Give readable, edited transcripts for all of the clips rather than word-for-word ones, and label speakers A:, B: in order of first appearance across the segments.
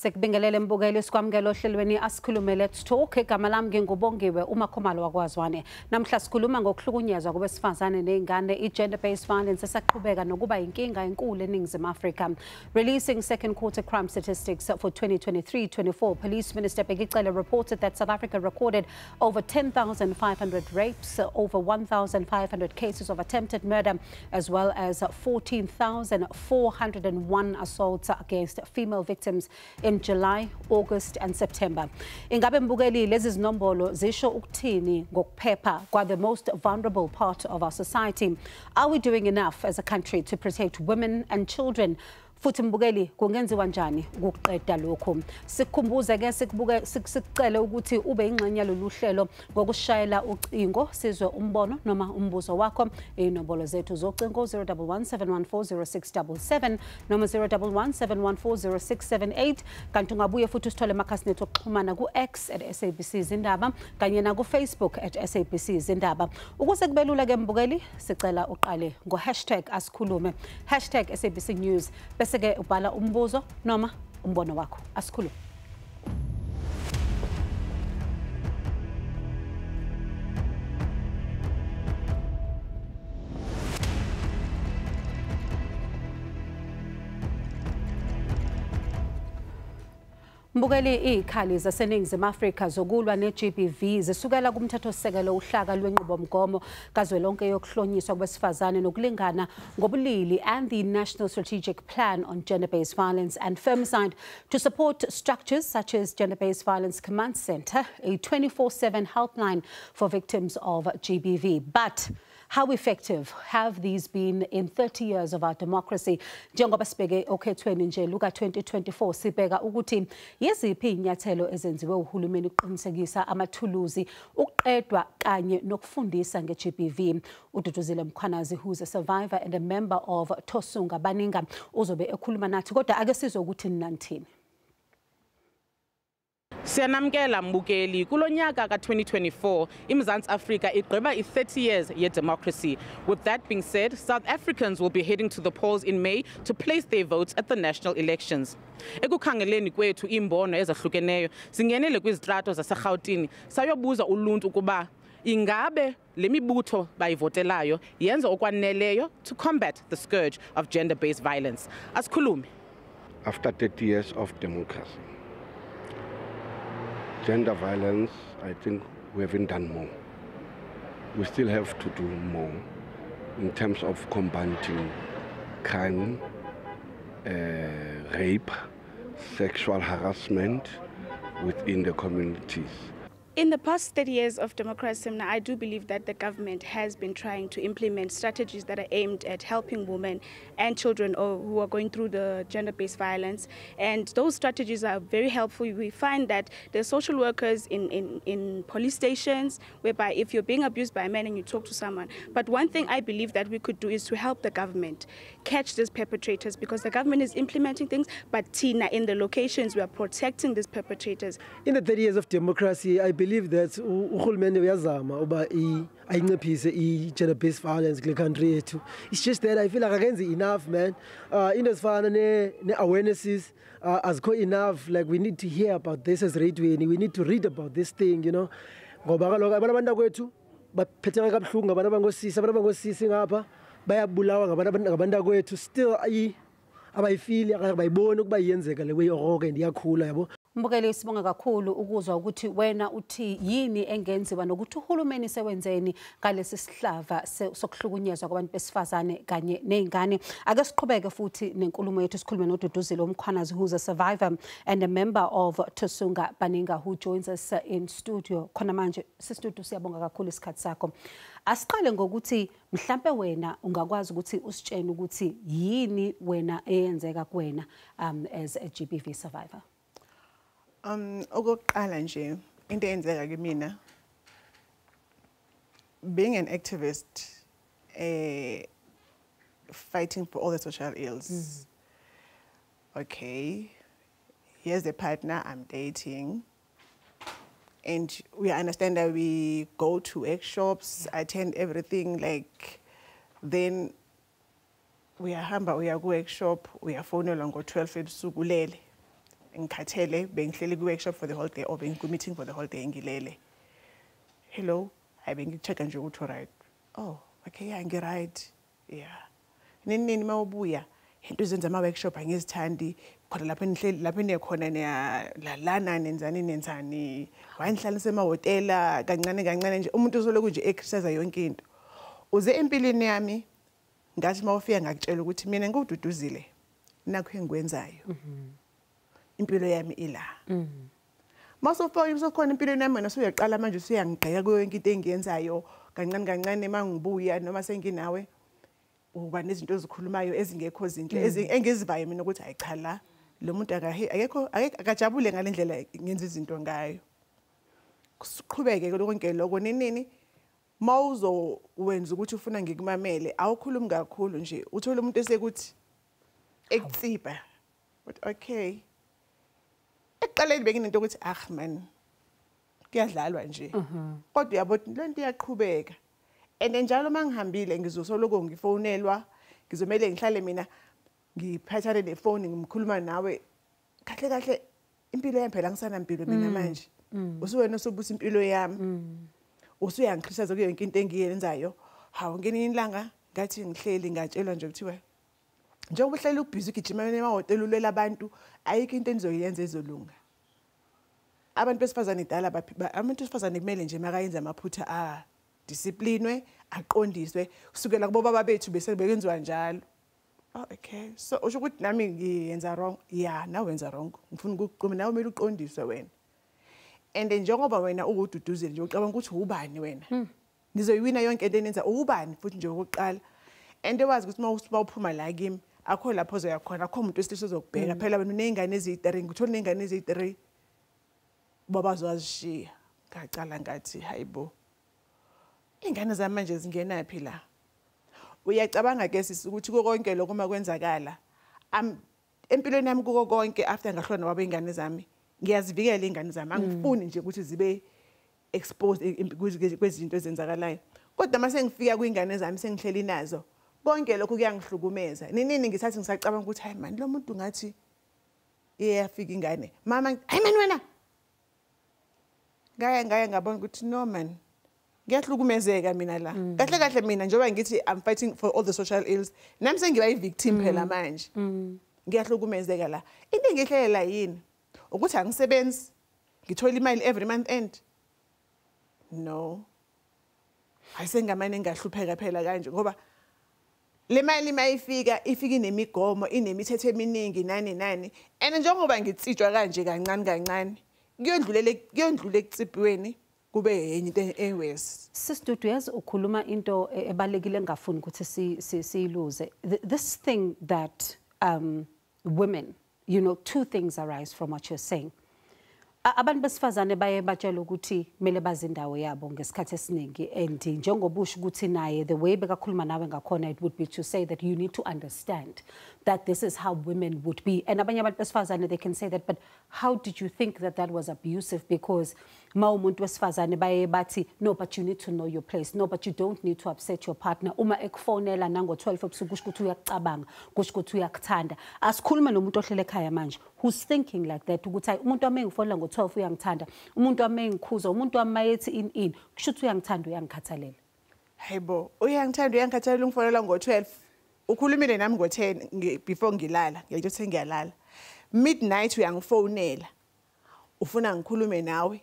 A: Sekubingelele mbukeli sikwamukela ohlelweni asikhulume Let's Talk. Igama lami ngingubongiwe uMakhomalo waKwaZwane. Namhla sikhuluma ngokuhlukunyezwa kwabesifazane nezingane, i-gender-based violence esaqhubeka nokuba inkinga enkulu eNingizimu Afrika. Releasing second quarter crime statistics for 2023-24, Police Minister Bheki Cele reported that South Africa recorded over 10,500 rapes, over 1,500 cases of attempted murder, as well as 14,401 assaults against female victims in July, August and September. Ingabe mbukeli lezi zinombolo zisho ukuthini ngokuphepha kwa the most vulnerable part of our society? Are we doing enough as a country to protect women and children? Futhi mbukeli kungenziwa kanjani ukuqeda lokho? Sikhumbuze ke sicele ukuthi ube ingxenye yalolu hlelo ngokushayela ucingo sizwe umbono noma umbuzo wakho. Inombolo zethu zocingo 011-714-0677 noma 011-714-0678. Kanti ungabuye futhi usithole emakhasini ethu okuxhumana ku-X @SABC Zindaba kanye na ku-Facebook @SABC Zindaba. Ukuze kubelula ke mbukeli sicela uqale #asikhulume #SABC News. Seke ubhala umbuzo noma umbono wakho. Asikhulume. Mbukeli izikhali zaseNingizimu Afrika zokulwa ne-GBV zisukela kumthethosisekelo uhlaka lwenqubomgomo kazwelonke yokuhlonyiswa kwabesifazane nokulingana ngobulili and the National Strategic Plan on Gender-Based Violence and Femicide to support structures such as Gender-Based Violence Command Centre, a 24/7 helpline for victims of GBV. But how effective have these been in 30 years of our democracy? Njengoba sibheke okhethweni nje luka 2024 sibheka ukuthi yiziphi inyathelo ezenziwe uhulumeni ukuqinisekisa amathuluzi ukuqedwa kanye nokufundisa nge-GBV. Ududuzile Mkhwanazi, who's a survivor and a member of Tosunga Baninga, uzobe ekhuluma nathi kodwa ake sizwe ukuthi nanthini.
B: Siyanamkela mbukeli kulonyaka ka-2024 iMzansi Afrika igqiba i-30 years ye-democracy. With that being said, South Africans will be heading to the polls in May to place their votes at the national elections. Ekukhangeleni kwethu imbono ezahlukeneyo singenele kwizitrato zaseGauteng sayobuza uluntu ukuba ingabe le mibutho bayivotelayo yenza okwaneleyo to combat the scourge of gender-based violence. Asikhulume.
C: After 30 years of democracy, gender violence, I think we haven't done more. We still have to do more in terms of combating crime, rape, sexual harassment within the communities.
D: In the past 30 years of democracy, I do believe that the government has been trying to implement strategies that are aimed at helping women and children who are going through the gender-based violence. And those strategies are very helpful. We find that the social workers in police stations, whereby if you're being abused by a man and you talk to someone. But one thing I believe that we could do is to help the government catch these perpetrators, because the government is implementing things, but Tina, in the locations, we are protecting these perpetrators.
E: In the 30 years of democracy, I believe that uhulumende uyazama uba ayinciphise i-gender-based violence kule country yethu. It's just that I feel like akenzi enough, man. Into ezifana ne-awarenesses azikho enough. Like, we need to hear about this as radioweni. We need to read about this thing, you know. Ngoba kaloku abantu abantakwethu baphetheka kabuhlungu ngabantu abangosisi ngapha bayabulawa ngabantakwethu. Still abayifili abayiboni ukuba iyenzeka le way oroke ndiyakhula yabo.
A: Mbukeli sibonga kakhulu ukuzwa ukuthi wena uthi yini engenziwa nokuthi uhulumeni sewenzeni ngalesi sihlava sokuhlukunyezwa kwabantu besifazane kanye nezingane. Ake siqhubeke futhi nenkulumo yethu sikhulume noDuduzile Mkhwanazi, who's a survivor and a member of Tosunga Baninga, who joins us in studio. Khona manje sistudio siyabonga kakhulu isikhathi sakho. Asiqale ngokuthi mhlambe wena ungakwazi ukuthi usitshene ukuthi yini wena eyenzeka kuwena as a GBV survivor.
F: Okokuqala nje into eyenzeka kimina, being an activist, fighting for all the social ills. Okay, here's the partner I'm dating, and we understand that we go to workshops, attend everything, like, then we are go workshop, we are phone along 12 ebusuku ulele. ngikhathele bengihleli ku-workshop for the whole day or bengiku-meeting for the whole day ngilele. Hello, hayi bengi-check-a nje ukuthi right. Oh, okay, yeah, ngi-right. Yeah. Nini mawubuya into izenza ama-workshop angizithandi khona lapho nikhona lana nenzani wayengihlalisa emahhotela kancane nje umuntu usoloko nje ecriticize yonke into. Uze empilweni yami ngathi mawufika ngakutshela ukuthi mina ngududuzile nakho engikwenzayo. Impilo yami ila. Masokhona empilweni yami wena usuyaqala manje usuyangigqeka kuyo yonke into engiyenzayo kancane mangibuya noma senginawe uba nezinto ezikhulumayo ezingekho zinhle engizivayo mina ukuthi ayichala lo muntu akajabule ngalendlela ngenza izinto ngayo. Kuqhubeke konke lokho nini mawuzo wenza ukuthi ufuna ngikumamele awukhulumi kakhulu nje uthola umuntu esekuthi ekutsiba but okay ekuqaleni benginento ukuthi man kuyadlalwa nje kodwa yabo lento iyaqhubeka and njalo mangihambile ngizosoloko ngifonelwa ngizomela ngihlale mina ngiphathane nefoni ngimkhuluma nawe kahle impilo yami phela ngisanampilo mina manje usuwena sobusa impilo yami usuyangicriticize kuyo yonke into engiyenzayo hawu ngeninye ilanga ngathi ngihleli ngatshelwa nje kuthiwa njengoba uhleli ubhizi ugijima emahhotela ulwela abantu ayikho into enizoyenza ezolunga. Abantu besifazane idala abantu besifazane kumele nje makayenza amaphutha disciplinwe aqondiswe kusukela kubo baba bethu bese bekwenziwa njalo. Oh okay, so usho ukuthi nami ngiyenza wrong. Yeah, nawe wenza wrong. Ngifuna ukuqhuma nawe kumele uqondiswe wena. And njengoba wena ukududuzile nje ucabanga ukuthi ubani wena. Nizoyiwina yonke into enenza ubani futhi nje ukuqala. And ewazi ukuthi uma uphuma la kimi akho lapho ozoyakhona akho umuntu wesilisa ozokubheka phela wena unezingane eziyi3 ngithola nezingane eziyi3 baba zozishiya ngacala ngathi hayibo ingane zamanje zingenaphi la. Uyacabanga ke sisi ukuthi konke lokho makwenzakala empilweni yami kuko konke after ngahlona wabo ingane zami ngiyazivikela ingane zami angifuni nje ukuthi zibe exposed kwezinto ezenzakalayo kodwa mase ngifika kwingane zami sengihleli nazo konke lokho kuyangihlukumeza nini ngisathi ngisacabanga ukuthi hayi man lo muntu ngathi iyafika ingane mama hayi man wena ngaya ngabona ukuthi no man ngiyahlukumezeka mina la kahle mina njengoba ngithi I'm fighting for all the social ills nami sengiba i-victim phela manje ngiyahlukumezeka la into engihlelela yini ukuthi angisebenzi ngithola imali every month end no ayisengamane ngahlupheka phela kanje ngoba le mali mayifika ifika inemigomo inemithetho eminingi nani and njengoba ngitsitshwa kanje kancane kuyondlule ekutsipweni kube enye into ewes.
A: Sister yazi ukhuluma into ebalekile engafuni ukuthi siyiluze. This thing that women, you know, two things arise from what you're saying. Abantu besifazane baye batshela ukuthi kumele bazi indawo yabo ngesikhathi esiningi and njengoba usho ukuthi naye the way bekakhuluma nawe ngakhona it would be to say that you need to understand that this is how women would be and abanye abantu besifazane they can say that but how did you think that that was abusive because ma umuntu wesifazane baye bathi no but you need to know your place no but you don't need to upset your partner uma ekufonela nango 12 ebusuku kusho ukuthi uyakucabanga kusho ukuthi uyakuthanda asikhuluma nomuntu ohlele ekhaya manje who's thinking like that ukuthi umuntu wami engifonela ngo12 uyangithanda umuntu wami engikhuza umuntu wami mayethi in kusho ukuthi uyangithanda uyangikhathalela
F: hayibo uyangithanda uyangikhathalela ungifonela ngo12 ukhulumile nami ngo10 before ngilala ngiyathi ngiyalala midnight uyangifonela ufuna ngikhulume nawe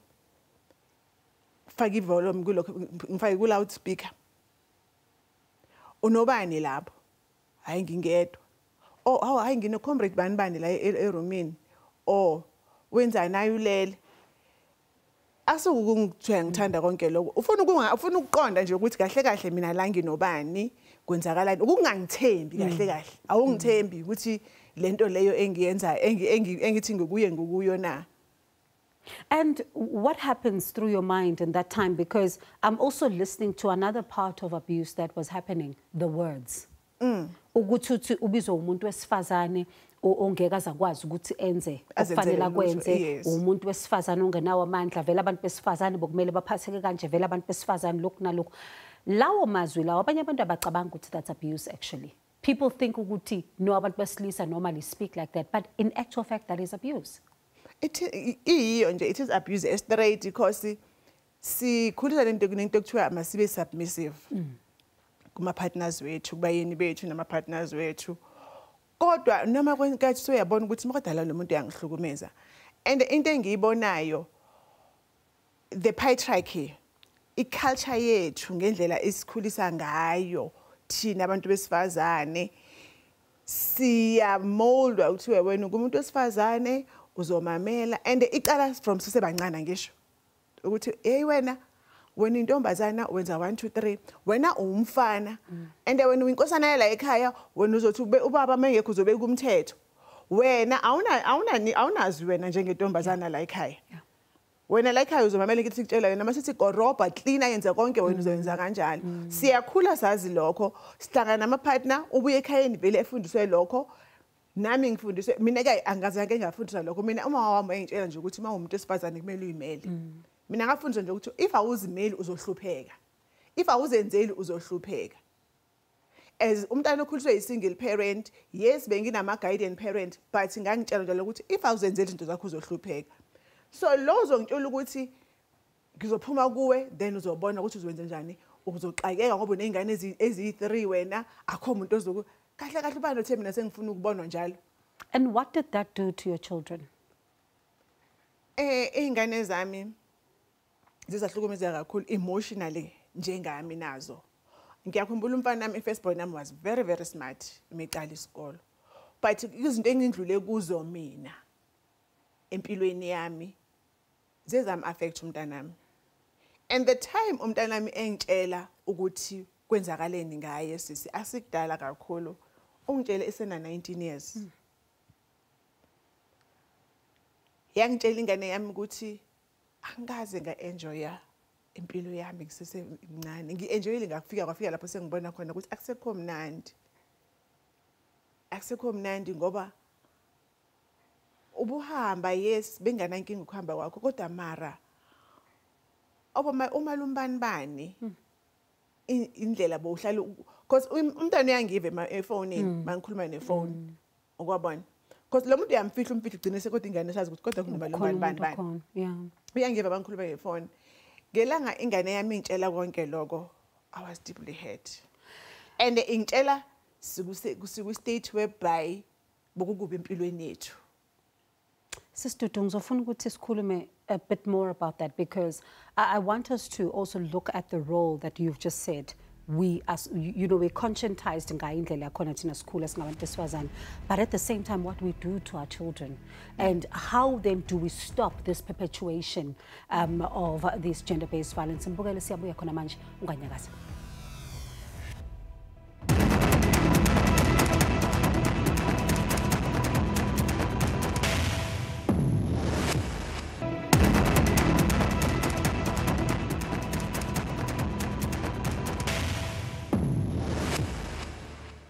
F: faka ivolume kulokho ngifake ku loudspeaker unobani lapho hayi ngingedwa oh hayi ngine comrade bani la eroomini oh wenza nayo ulele asukungithiya ngithanda konke lokho ufuna ukuqonda nje ukuthi kahle mina la nginobani kwenzakalani ukungangithembi kahle awungithembi ukuthi lento leyo engiyenza engithi ngikuyo na.
A: And what happens through your mind in that time? Because I'm also listening to another part of abuse that was happening, the words. Ukuthi ubizwa umuntu wesifazane ongeke azakwazi ukuthi enze okufanele akwenze umuntu wesifazane ongenawo amandla vele abantu besifazane bokumele baphatheke kanje vele abantu besifazane lokhu nalokhu lawo mazwi lawo abanye abantu abacabanga ukuthi that's abuse actually. People think ukuthi no abantu besilisa normally speak like that but in actual fact that is abuse.
F: It is abuse straight because sikhulisa lento kuthiwa masibe submissive kuma partners wethu kubayeni bethu nama partners wethu. Kodwa noma kwenkathi soyabona ukuthi makadala lo muntu uyangihlukumeza. And into engiyibonayo the patriarchy, iculture yethu ngendlela esikhulisa ngayo thina abantu besifazane siyamoldwa ukuthi wena ngumuntu wesifazane uzomamela and iqala from sisebancane ngisho ukuthi hey wena intombazana wenza 1 2 3 wena umfana and wena uyinkosana la ekhaya wena uzothi ubaba mangekho uzobeka umthetho wena awunazi wena njengentombazana la ekhaya wena la ekhaya uzomamela ukuthi kutshela wena masithi gorobha cleaner yenza konke wena uzoyenza kanjalo siyakhula sazi lokho sihlangana nama partner ubuye ekhayeni vele efundiswe lokho nami ngifundiswe mina ke angazange ngafundiswa lokho mina uma wami engitshela nje ukuthi umuntu esifazane kumele uyimele mina ngafundiswa nje ukuthi if awuzimeli uzohlupheka if awuzenzeli uzohlupheka as umntana okhuliswe yi-single parent yes benginama guardian parent but ngangitshela njalo ukuthi if awuzenzeli izinto zakho uzohlupheka so lozo ngitshela ukuthi ngizophuma kuwe then uzobona ukuthi uzwenze njani uzoxakeka ngoba unezingane ezi3 wena akho umuntu ozoku kahle kahle ubani othe mina sengifuna ukubonwa njalo.
A: And what did that do to your children?
F: Izingane zami zizahlukumezeka kakhulu emotionally njengami nazo. Ngiyakhumbula umfana nami first boy nami was very very smart emeqala isikolo. But izinto engindlule kuzo mina empilweni yami zezam affect umntanami. And the time umntanami engitshela ukuthi kwenzakaleni ngaye sisi asikudala kakhulu ungitshela esena 19 years. Yangitshela ingane yami ukuthi angikaze nga-enjoya impilo yami ngisesemncane ngi-enjoyile kwafika lapho sengibona khona ukuthi akusekho mnandi ngoba ubuhamba yes benganankinga ukuhamba kwakho kodwa mara uma lumbani indlela bowuhlala because umntana uyangive efonini mangikhuluma nefoni ukwabona because lo muntu uyamfihla umfihla ugcine sekodwa ingane esazi ukuthi kodwa kunomalumbani uyangive bangikhuluma ngefoni ngelanga ingane yami ingitshela konke lokho I was deeply hurt and ingitshela siku state whereby bokukuba empilweni yethu.
A: Sister Dudu, ngizofuna ukuthi sikhulume a bit more about that because I want us to also look at the role that you've just said. We, as you know, we're conscientized ngayo indlela yakhona thina sikhula singabantu besifazane, but at the same time what we do to our children and how then do we stop this perpetuation of this gender-based violence. Mbukele siyabuya khona manje unganyakaza.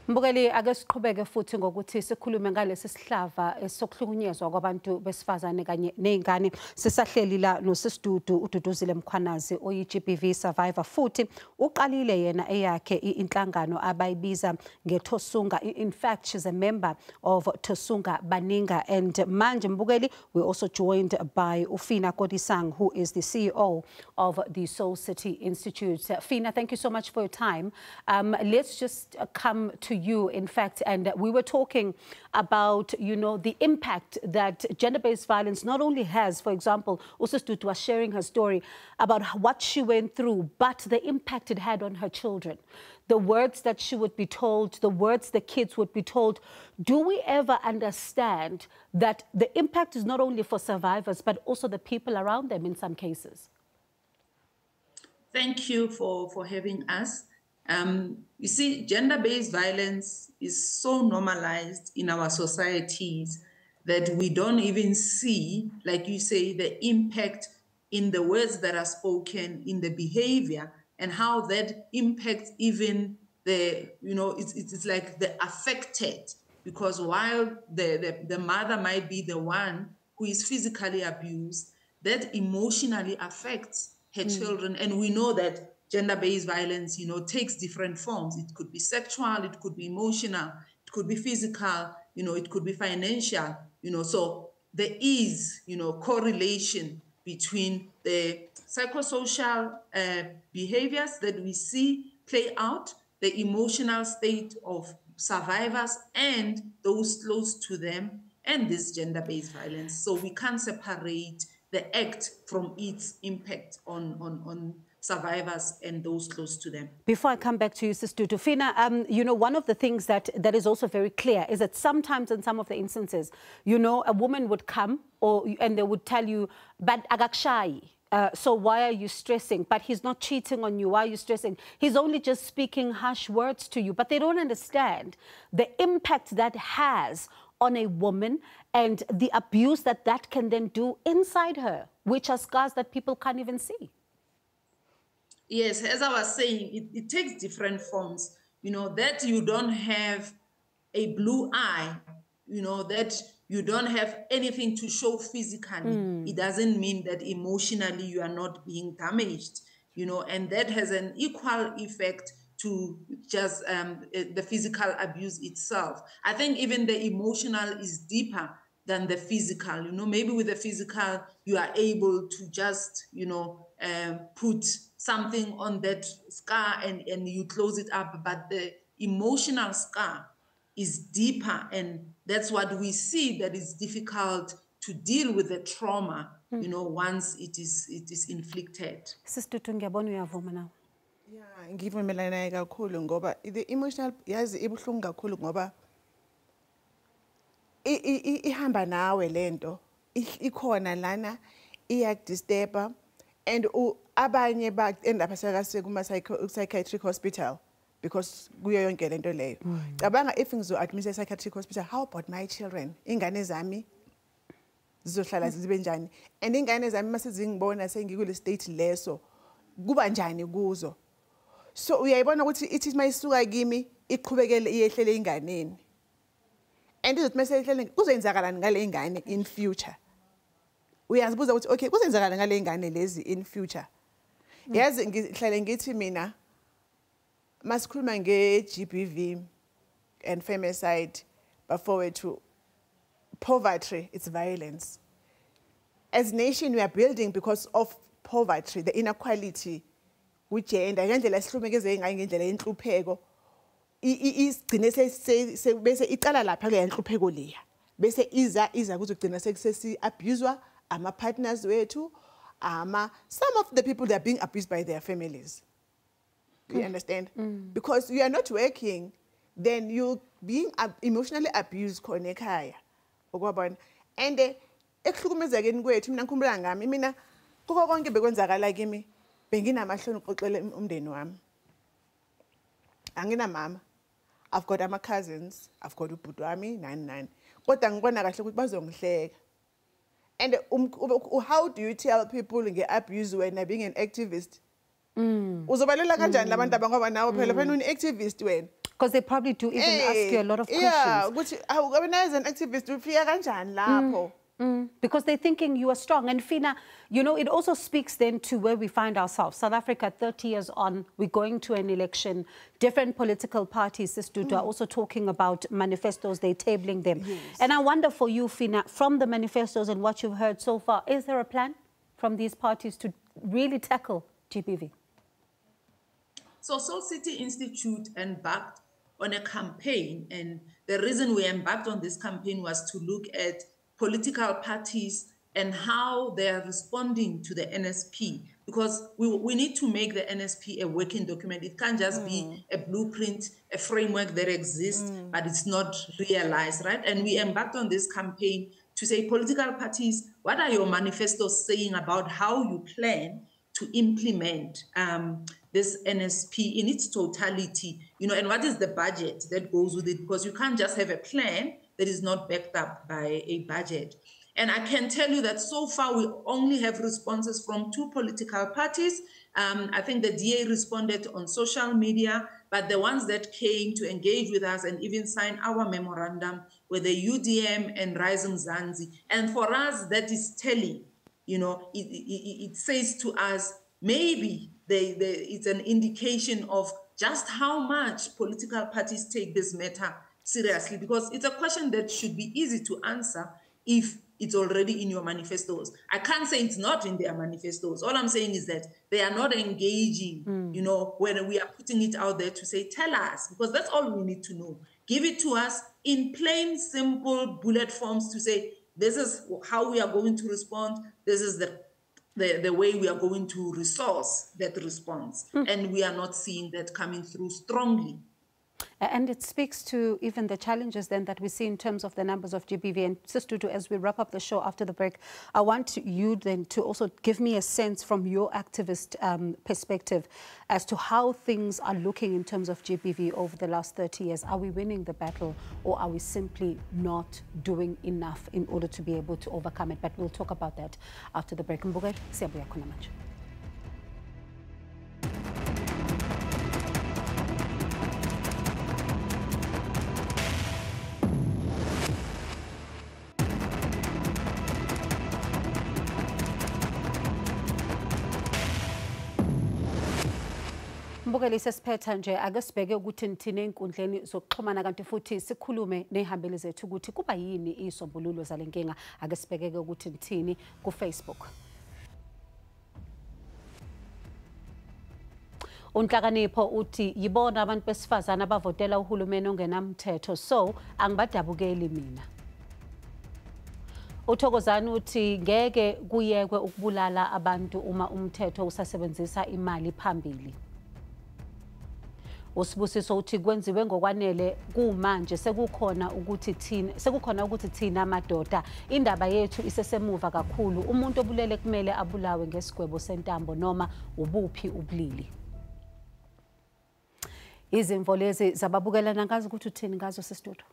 A: Mbukeli ake siqhubeke futhi ngokuthi sikhulume ngalesi sihlava sokuhlukunyezwa kwabantu besifazane kanye nezingane. Sisahleli la noSisidudu uDuduzile Mkhwanazi oyi-GBV survivor futhi uqalile yena eyakhe inhlangano abayibiza ngeThosunga. In fact, she's a member of Thosunga Baninga, and manje Mbukeli we're also joined by Ufina Kodisang, who is the CEO of the Soul City Institute. Fina, thank you so much for your time. Let's just come to you, in fact, and we were talking about, you know, the impact that gender-based violence not only has. For example, Usisidudu was sharing her story about what she went through, but the impact it had on her children. The words that she would be told, the words the kids would be told. Do we ever understand that the impact is not only for survivors, but also the people around them in some cases?
G: Thank you for having us. You see, gender-based violence is so normalized in our societies that we don't even see, like you say, the impact in the words that are spoken, in the behavior, and how that impacts even the, you know, it's like the affected, because while the mother might be the one who is physically abused, that emotionally affects her children. And we know that gender-based violence, you know, takes different forms. It could be sexual, it could be emotional, it could be physical, you know, it could be financial, you know. So there is, correlation between the psychosocial behaviors that we see play out, the emotional state of survivors and those close to them, and this gender-based violence. So we can't separate the act from its impact on survivors and those close to them.
A: Before I come back to you, Sister Tufina, one of the things that is also very clear is that sometimes in some of the instances, a woman would come and they would tell you, but agakshayi. So why are you stressing? But he's not cheating on you. Why are you stressing? He's only just speaking harsh words to you. But they don't understand the impact that has on a woman and the abuse that can then do inside her, which are scars that people can't even see.
G: Yes, as I was saying, it takes different forms. That you don't have a blue eye, that you don't have anything to show physically. It doesn't mean that emotionally you are not being damaged, and that has an equal effect to just the physical abuse itself. I think even the emotional is deeper than the physical. Maybe with the physical, you are able to just, put something on that scar and you close it up, but the emotional scar is deeper, and that's what we see, that it's difficult to deal with the trauma, once it is inflicted.
A: Sister Tungiyabona uyavuma now.
F: Yeah, ngivumelana kakhulu ngoba the emotional yazi ibuhlungu kakhulu ngoba ihamba nawe lento ikhona lana iyakudisturba and abanye end up kuma psychiatric hospital because kuyo yonke lento leyo. Cabanga if ngizo-admit e-psychiatric hospital, how about my children? Ingane zami zizohlala zibe njani? And ingane zami mase zingibona sengikule state leso kuba njani kuzo? So uyayibona ukuthi ithi mayisuka kimi iqhubekele iyehlele inganeni. And izothi mase iyehlele kuzoyenzakalani ngale ingane in future? Uyazibuza ukuthi okay kuzoyenzakalani ngale ingane lezi in future? Yazi ngihlale ngithi mina masikhuluma nge-GBV and femicide before to poverty, it's violence. As a nation, we are building because of poverty, the inequality with gender. Ngendlela sihlumekeze ngayo ngendlela yenhlupheko isigcine bese iqala lapha le yenhlupheko leya. Bese iza kuzogcina sesi abuswa ama partners wethu, some of the people that are being abused by their families. You understand? Because you are not working, then you're being emotionally abused khona ekhaya. And ekuhlukumezekeni kwethu mina ngikhumbula ngami mina kuko konke bekwenzakala kimi benginamahloni ukuxoxela umndeni wami. Angina mama. I've got my cousins, I've got ubhuti wami 99. Kodwa ngibona kahle ukuthi bazongihleka. And how do you tell people nge-abuse when they're being an activist? Uzobalela kanjani labantu abangoba nawe phela uni-activist wena?
A: Because they probably do even ask you a lot of questions.
F: Yeah, ukuthi awukabe an activist ufika kanjani lapho?
A: Because they're thinking you are strong. And Fina, it also speaks then to where we find ourselves. South Africa, 30 years on, we're going to an election. Different political parties, Sister Dudu, are also talking about manifestos, they're tabling them. Yes. And I wonder for you, Fina, from the manifestos and what you've heard so far, is there a plan from these parties to really tackle GBV?
G: So Soul City Institute embarked on a campaign, and the reason we embarked on this campaign was to look at political parties and how they are responding to the NSP, because we need to make the NSP a working document. It can't just be a blueprint, a framework that exists, but it's not realized, right? And we embarked on this campaign to say, political parties, what are your manifestos saying about how you plan to implement this NSP in its totality, and what is the budget that goes with it? Because you can't just have a plan that is not backed up by a budget. And I can tell you that so far we only have responses from 2 political parties. I think the DA responded on social media, but the ones that came to engage with us and even sign our memorandum were the UDM and Rising Zanzi. And for us, that is telling, it says to us, maybe it's an indication of just how much political parties take this matter seriously, because it's a question that should be easy to answer if it's already in your manifestos. I can't say it's not in their manifestos. All I'm saying is that they are not engaging, you know, when we are putting it out there to say, tell us, because that's all we need to know. Give it to us in plain, simple bullet forms to say, this is how we are going to respond. This is the way we are going to resource that response. And we are not seeing that coming through strongly.
A: And it speaks to even the challenges then that we see in terms of the numbers of GBV. And Sister Tutu, as we wrap up the show after the break, I want you then to also give me a sense from your activist perspective as to how things are looking in terms of GBV over the last 30 years. Are we winning the battle, or are we simply not doing enough in order to be able to overcome it? But we'll talk about that after the break. Mbukeli, siyabuya khona manje. Mbukeli, sesiphetha nje ake sibheke ukuthi nithini enkundleni zokuxhumana kanti futhi sikhulume nehambeli zethu ukuthi kuba yini isombululo zalenkinga. Ake sibheke ukuthi nithini ku Facebook. Unhlakanipho uthi yibona abantu besifazana abavotela uhulumeni ongenamthetho, so angibadabukeli mina. Uthokozana uthi ngeke kuyekwe ukubulala abantu uma umthetho usasebenzisa imali phambili. Usibusiso uthi kwenziwe ngokwanele kumanje sekukhona ukuthi thina amadoda indaba yethu isesemuva kakhulu. Umuntu obulele kumele abulawe ngesigwebo sentambo noma ubuphi ubulili. Izimvo lezi zababukelana ngazi ukuthi uthini ngazo sesitulo.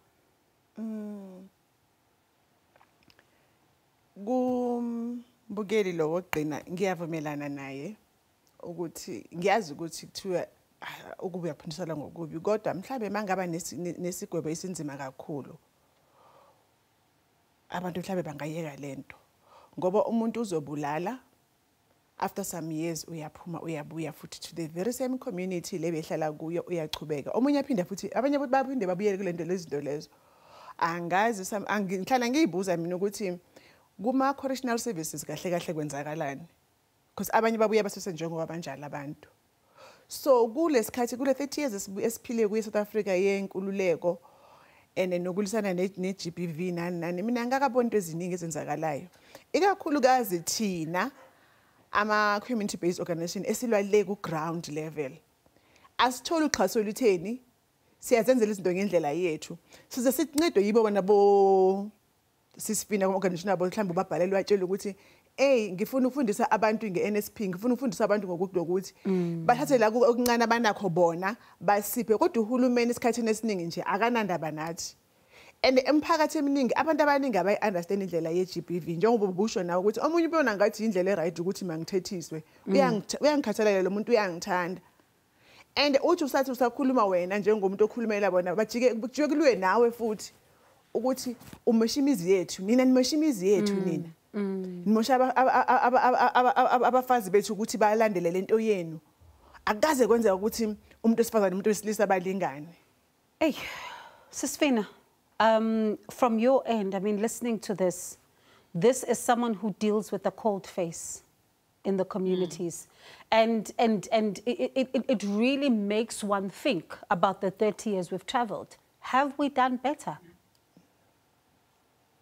F: Kumbukeli lo wogqina ngiyavumelana naye ukuthi ngiyazi ukuthi kuthiwa ukuba uyaphindisela ngokubi, kodwa mhlambe mangaba nesigwebo esinzima kakhulu abantu mhlambe bangayeka lento, ngoba umuntu uzobulala after some years uyaphuma uyabuya futhi to the very same community lebehlala kuyo uyachubeka. Omunye aphinda futhi abanye baphinde babuyele kulento lezinto lezo. Angazi ngihlala ngiyibuza mina ukuthi kuma correctional services kahle kwenzakalani, because abanye babuya basesenjengo abanjalo abantu. So kulesikhathi kule 30 years esiphile kuye South Africa yenkululeko ene nokulisana ne-GBV nani mina ngakabona into eziningi ezenzakalayo, ikakhulukazi thina ama community based organization esilwa le ku ground level. Asithola uxhaso lutheni, siyazenzela izinto ngendlela yethu, size sincedwe yibo bona bo sisifina organization abo mhlawumbe babhalelwa atshela ukuthi ngifuna ukufundisa abantu nge-NSP, ngifuna ukufundisa abantu ngokuthi bathathe la okuncane abanakho bona basiphe, kodwa uhulumeni isikhathini esiningi nje akanandaba nathi. And emphakathi eminingi abantu abaningi abayi-understand indlela ye-GBV, njengoba ubusho nawe ukuthi omunye ubona ngathi indlela e-right ukuthi mangithethiswe, uyangikhathalela lo muntu, uyangithanda. And uthi usathi usakhuluma wena njengomuntu okhulumela bona bajike kuliwe nawe futhi ukuthi umosha imizi yethu, nina nimosha imizi yethu nina. Nimosha abafazi bethu ukuthi balandele lento yenu. Akaze kwenzeka ukuthi umuntu wesifazane umuntu wesilisa balingane.
A: Hey, Sisfina, from your end, I mean, listening to this is someone who deals with a cold face in the communities. And it really makes one think about the 30 years we've traveled. Have we done better?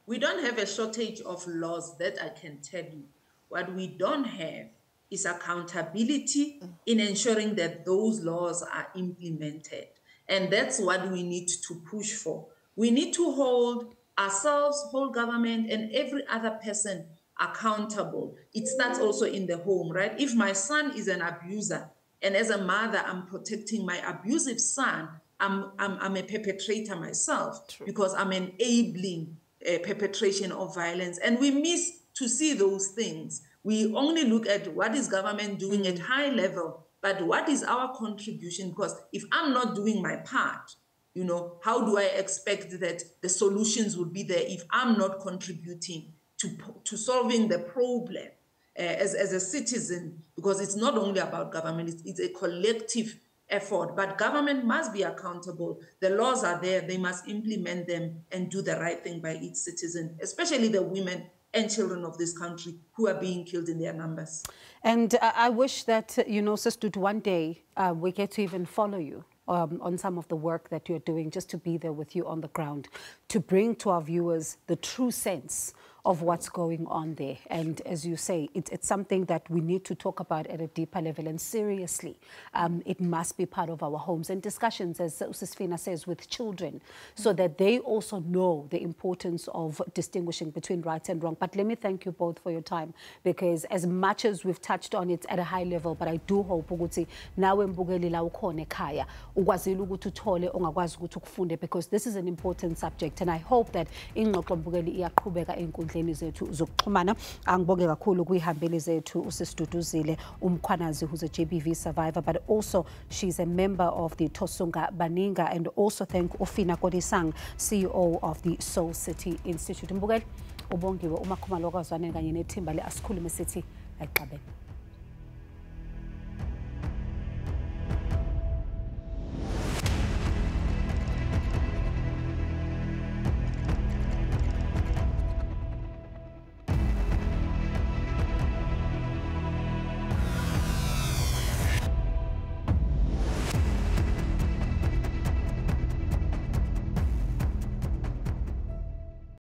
G: We don't have a shortage of laws, that I can tell you. What we don't have is accountability in ensuring that those laws are implemented. And that's what we need to push for. We need to hold ourselves, whole government, and every other person accountable. It starts also in the home, right? If my son is an abuser, and as a mother, I'm protecting my abusive son, I'm a perpetrator myself. True. Because I'm enabling perpetration of violence. And we miss to see those things. We only look at what is government doing at high level, but what is our contribution? Because if I'm not doing my part, you know, how do I expect that the solutions will be there if I'm not contributing to solving the problem as a citizen? Because it's not only about government, it's a collective effort, but government must be accountable. The laws are there, they must implement them and do the right thing by each citizen, especially the women and children of this country who are being killed in their numbers.
A: And I wish that, Sister, one day we get to even follow you on some of the work that you're doing, just to be there with you on the ground, to bring to our viewers the true sense of what's going on there. And as you say, it's something that we need to talk about at a deeper level and seriously. It must be part of our homes and discussions, as Usisfina says, with children, so that they also know the importance of distinguishing between right and wrong. But let me thank you both for your time, because as much as we've touched on it at a high level, but I do hope ukuthi nawe mbukeli la ukhona ekhaya ukwazile ukuthi uthole ongakwazi ukuthi ukufunde, because this is an important subject, and I hope that ingxoxo mbukeli iyaqhubeka enkundleni zethu zokuxhumana. Angibonge kakhulu kuyihambeli zethu uSisiduduzile Umkhwanazi, who's a GBV survivor, but also she's a member of the Tosunga Baninga, and also thank Ufina Kodisang, CEO of the Soul City Institute. Mbukeli ubongiwe uMakhumalo kaZwane kanye nethimba le Asikhulume City eXabene.